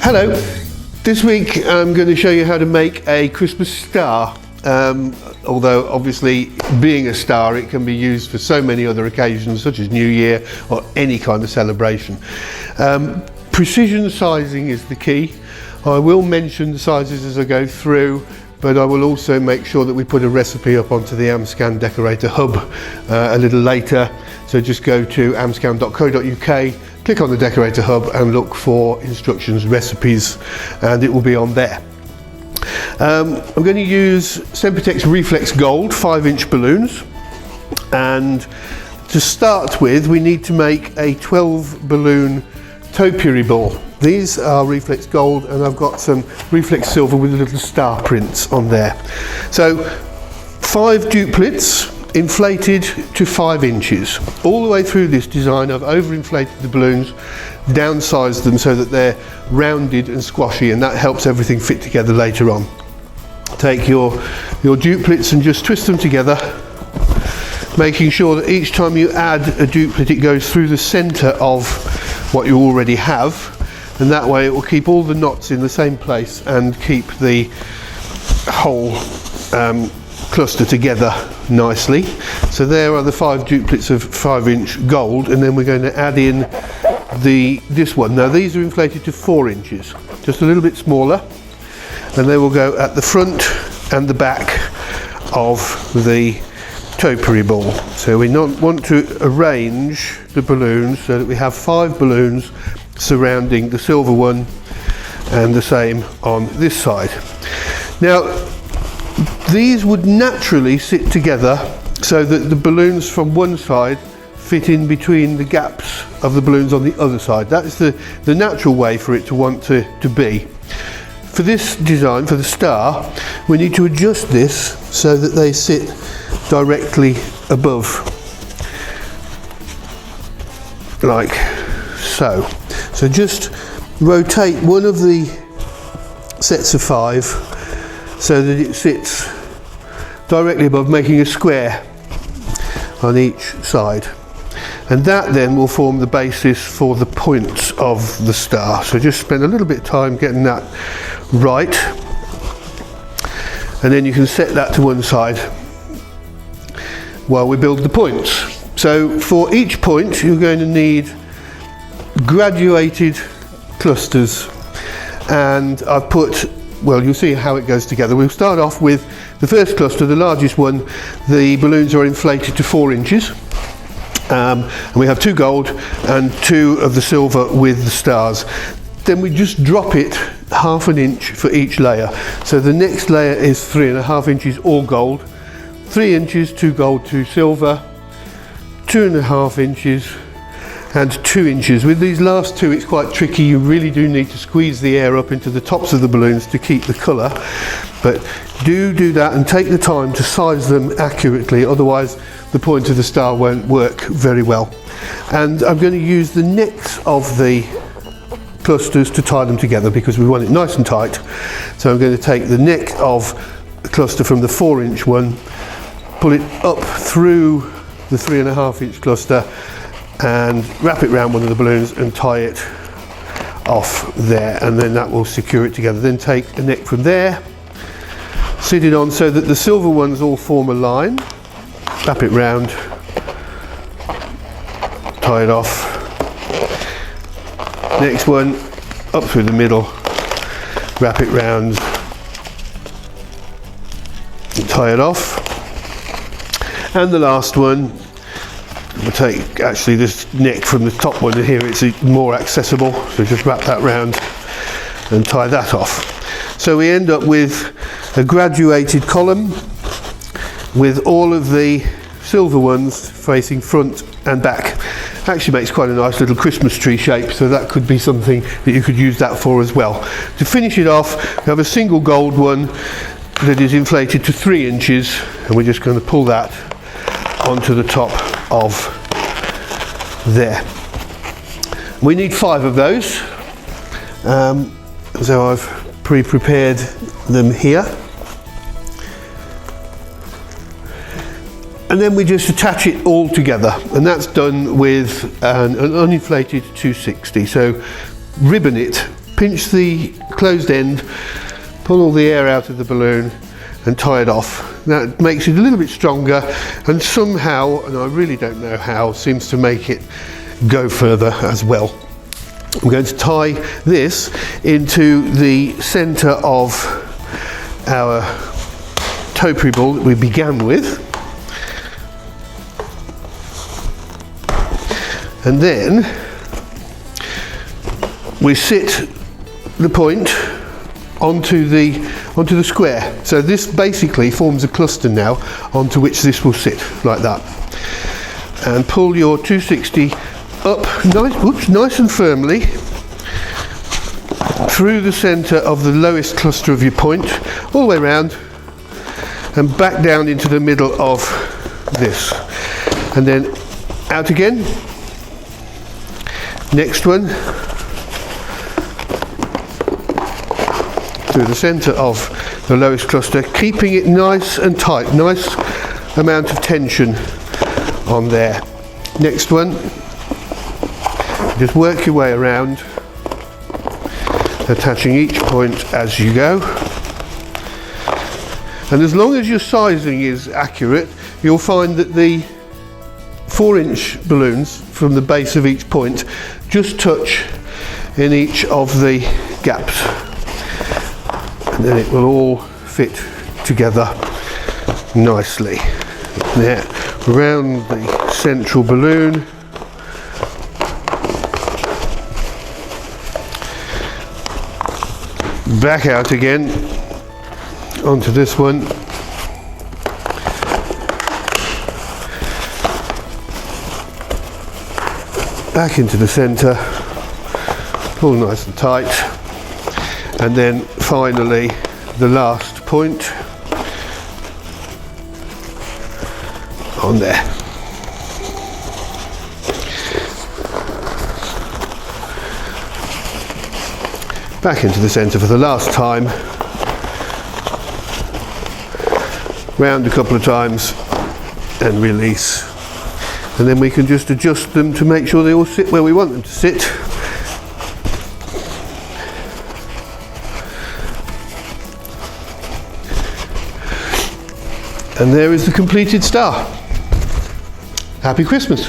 Hello, this week I'm going to show you how to make a Christmas star. Although obviously being a star, it can be used for so many other occasions such as New Year or any kind of celebration. Precision sizing is the key. I will mention the sizes as I go through, but I will also make sure that we put a recipe up onto the Amscan decorator hub a little later. So just go to amscan.co.uk, click on the decorator hub and look for instructions, recipes, and it will be on there. I'm going to use Sempertex Reflex Gold 5-inch balloons, and to start with we need to make a 12 balloon topiary ball. These are Reflex Gold and I've got some Reflex Silver with little star prints on there. So 5 duplets inflated to 5 inches. All the way through this design I've overinflated the balloons, downsized them so that they're rounded and squashy, and that helps everything fit together later on. Take your duplets and just twist them together, making sure that each time you add a duplet it goes through the centre of what you already have, and that way it will keep all the knots in the same place and keep the whole cluster together nicely. So there are the 5 duplets of 5-inch gold, and then we're going to add in this one. Now these are inflated to 4 inches, just a little bit smaller, and they will go at the front and the back of the topiary ball. So we want to arrange the balloons so that we have 5 balloons surrounding the silver one and the same on this side. Now these would naturally sit together so that the balloons from one side fit in between the gaps of the balloons on the other side. That's the natural way for it to want to be. For this design, for the star, we need to adjust this so that they sit directly above, like so. So just rotate one of the sets of 5 so that it sits directly above, making a square on each side, and that then will form the basis for the points of the star. So just spend a little bit of time getting that right, and then you can set that to one side while we build the points. So for each point you're going to need graduated clusters, and I've put, well, you'll see how it goes together. We'll start off with the first cluster, the largest one. The balloons are inflated to 4 inches, and we have 2 gold and 2 of the silver with the stars. Then we just drop it 1/2 inch for each layer. So the next layer is 3.5 inches all gold, 3 inches 2 gold 2 silver, 2.5 inches and 2 inches. With these last 2 it's quite tricky. You really do need to squeeze the air up into the tops of the balloons to keep the colour, but do that and take the time to size them accurately, otherwise the point of the star won't work very well. And I'm going to use the necks of the clusters to tie them together because we want it nice and tight. So I'm going to take the neck of the cluster from the 4-inch one, pull it up through the 3.5-inch cluster and wrap it around one of the balloons and tie it off there, and then that will secure it together. Then take a neck from there, sit it on so that the silver ones all form a line, wrap it round, tie it off. Next one up through the middle, wrap it round and tie it off. And the last one, we'll take actually this neck from the top one, and here it's more accessible, so just wrap that round and tie that off. So we end up with a graduated column with all of the silver ones facing front and back. Actually makes quite a nice little Christmas tree shape, so that could be something that you could use that for as well. To finish it off, we have a single gold one that is inflated to 3 inches, and we're just going to pull that onto the top of there. We need 5 of those, so I've pre-prepared them here. And then we just attach it all together, and that's done with an uninflated 260. So ribbon it, pinch the closed end, pull all the air out of the balloon and tie it off. That makes it a little bit stronger, and somehow, and I really don't know how, seems to make it go further as well. I'm going to tie this into the centre of our topiary ball that we began with, and then we sit the point onto the square. So this basically forms a cluster now onto which this will sit, like that. And pull your 260 up nice and firmly through the centre of the lowest cluster of your point, all the way around and back down into the middle of this, and then out again. Next one through the centre of the lowest cluster, keeping it nice and tight, nice amount of tension on there. Next one, just work your way around, attaching each point as you go. And as long as your sizing is accurate, you'll find that the 4-inch balloons from the base of each point just touch in each of the gaps, and then it will all fit together nicely. There, around the central balloon, back out again onto this one, back into the centre, pull nice and tight, and then finally the last point on there. Back into the centre for the last time, round a couple of times and release, and then we can just adjust them to make sure they all sit where we want them to sit. And there is the completed star. Happy Christmas.